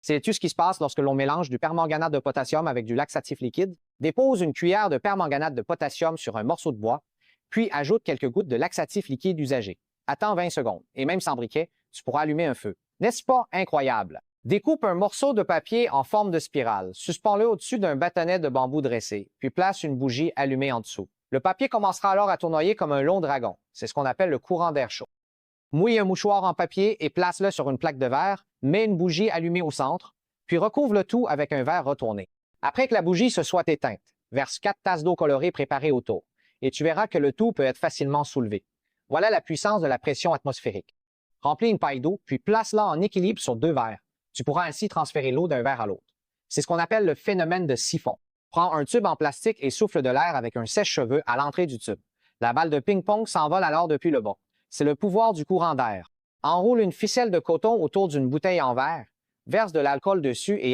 Sais-tu ce qui se passe lorsque l'on mélange du permanganate de potassium avec du laxatif liquide? Dépose une cuillère de permanganate de potassium sur un morceau de bois, puis ajoute quelques gouttes de laxatif liquide usagé. Attends 20 secondes, et même sans briquet, tu pourras allumer un feu. N'est-ce pas incroyable? Découpe un morceau de papier en forme de spirale, suspends-le au-dessus d'un bâtonnet de bambou dressé, puis place une bougie allumée en dessous. Le papier commencera alors à tournoyer comme un long dragon. C'est ce qu'on appelle le courant d'air chaud. Mouille un mouchoir en papier et place-le sur une plaque de verre, mets une bougie allumée au centre, puis recouvre le tout avec un verre retourné. Après que la bougie se soit éteinte, verse 4 tasses d'eau colorée préparées autour, et tu verras que le tout peut être facilement soulevé. Voilà la puissance de la pression atmosphérique. Remplis une paille d'eau, puis place-la en équilibre sur 2 verres. Tu pourras ainsi transférer l'eau d'un verre à l'autre. C'est ce qu'on appelle le phénomène de siphon. Prends un tube en plastique et souffle de l'air avec un sèche-cheveux à l'entrée du tube. La balle de ping-pong s'envole alors depuis le bas. C'est le pouvoir du courant d'air. Enroule une ficelle de coton autour d'une bouteille en verre, verse de l'alcool dessus et